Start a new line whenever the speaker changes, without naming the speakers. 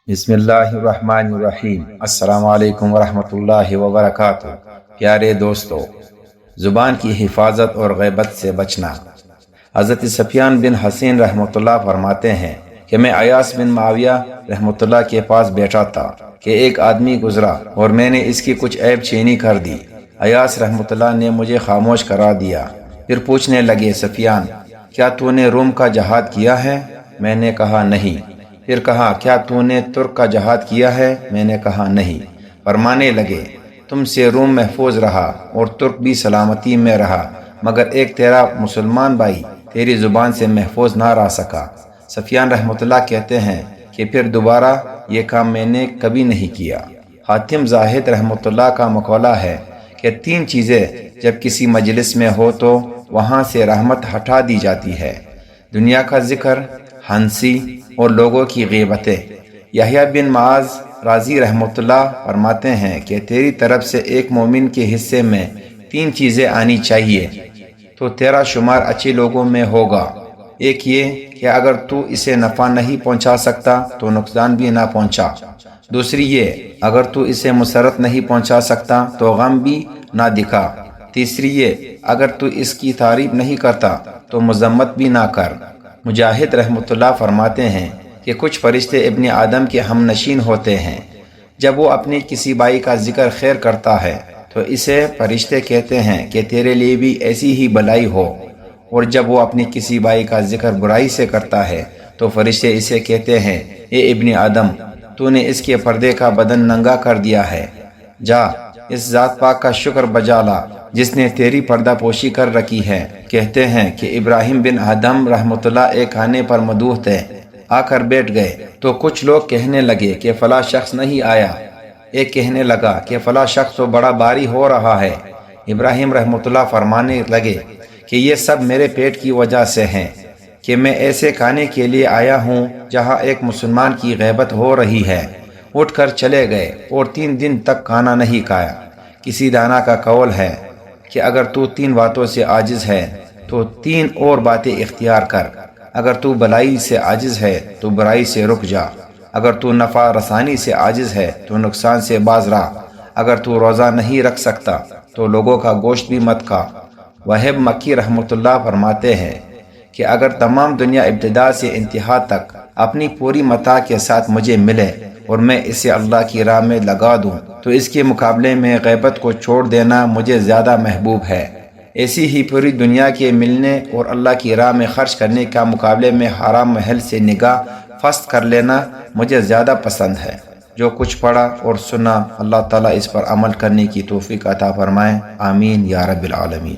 بسم اللہ الرحمن الرحیم۔ السلام علیکم ورحمۃ اللہ وبرکاتہ۔ پیارے دوستو، زبان کی حفاظت اور غیبت سے بچنا۔ حضرت سفیان بن حسین رحمۃ اللہ فرماتے ہیں کہ میں عیاص بن معاویہ رحمۃ اللہ کے پاس بیٹھا تھا کہ ایک آدمی گزرا اور میں نے اس کی کچھ عیب چینی کر دی۔ عیاص رحمۃ اللہ نے مجھے خاموش کرا دیا، پھر پوچھنے لگے، سفیان، کیا تو نے روم کا جہاد کیا ہے؟ میں نے کہا نہیں۔ پھر کہا، کیا تو نے ترک کا جہاد کیا ہے؟ میں نے کہا نہیں۔ فرمانے لگے، تم سے روم محفوظ رہا اور ترک بھی سلامتی میں رہا، مگر ایک تیرا مسلمان بھائی تیری زبان سے محفوظ نہ رہ سکا۔ سفیان رحمۃ اللہ کہتے ہیں کہ پھر دوبارہ یہ کام میں نے کبھی نہیں کیا۔ حاتم زاہد رحمۃ اللہ کا مقولہ ہے کہ 3 چیزیں جب کسی مجلس میں ہو تو وہاں سے رحمت ہٹا دی جاتی ہے: دنیا کا ذکر، ہنسی اور لوگوں کی غیبتیں۔ یحییٰ بن معاذ رازی رحمۃ اللہ فرماتے ہیں کہ تیری طرف سے ایک مومن کے حصے میں 3 چیزیں آنی چاہیے تو تیرا شمار اچھے لوگوں میں ہوگا۔ ایک یہ کہ اگر تو اسے نفع نہیں پہنچا سکتا تو نقصان بھی نہ پہنچا۔ دوسری یہ، اگر تو اسے مسرت نہیں پہنچا سکتا تو غم بھی نہ دکھا۔ تیسری یہ، اگر تو اس کی تعریف نہیں کرتا تو مذمت بھی نہ کر۔ مجاہد رحمۃ اللہ فرماتے ہیں کہ کچھ فرشتے ابن آدم کے ہم نشین ہوتے ہیں، جب وہ اپنے کسی بھائی کا ذکر خیر کرتا ہے تو اسے فرشتے کہتے ہیں کہ تیرے لیے بھی ایسی ہی بلائی ہو، اور جب وہ اپنے کسی بھائی کا ذکر برائی سے کرتا ہے تو فرشتے اسے کہتے ہیں، اے ابن آدم، تو نے اس کے پردے کا بدن ننگا کر دیا ہے، جا اس ذات پاک کا شکر بجا لا جس نے تیری پردہ پوشی کر رکھی ہے۔ کہتے ہیں کہ ابراہیم بن آدم رحمۃ اللہ ایک کھانے پر مدعو تھے، آ کر بیٹھ گئے تو کچھ لوگ کہنے لگے کہ فلاں شخص نہیں آیا۔ ایک کہنے لگا کہ فلاں شخص تو بڑا باری ہو رہا ہے۔ ابراہیم رحمۃ اللہ فرمانے لگے کہ یہ سب میرے پیٹ کی وجہ سے ہیں کہ میں ایسے کھانے کے لیے آیا ہوں جہاں ایک مسلمان کی غیبت ہو رہی ہے۔ اٹھ کر چلے گئے اور 3 دن تک کھانا نہیں کھایا۔ کسی دانا کا قول ہے کہ اگر تو 3 باتوں سے عاجز ہے تو 3 اور باتیں اختیار کر۔ اگر تو بلائی سے عاجز ہے تو برائی سے رک جا۔ اگر تو نفع رسانی سے عاجز ہے تو نقصان سے باز رہ۔ اگر تو روزہ نہیں رکھ سکتا تو لوگوں کا گوشت بھی مت کھا۔ وہب مکی رحمۃ اللہ فرماتے ہیں کہ اگر تمام دنیا ابتدا سے انتہا تک اپنی پوری متاع کے ساتھ مجھے ملے اور میں اسے اللہ کی راہ میں لگا دوں تو اس کے مقابلے میں غیبت کو چھوڑ دینا مجھے زیادہ محبوب ہے۔ ایسی ہی پوری دنیا کے ملنے اور اللہ کی راہ میں خرچ کرنے کا مقابلے میں حرام محل سے نگاہ فست کر لینا مجھے زیادہ پسند ہے۔ جو کچھ پڑھا اور سنا، اللہ تعالیٰ اس پر عمل کرنے کی توفیق عطا فرمائے، آمین یا رب العالمین۔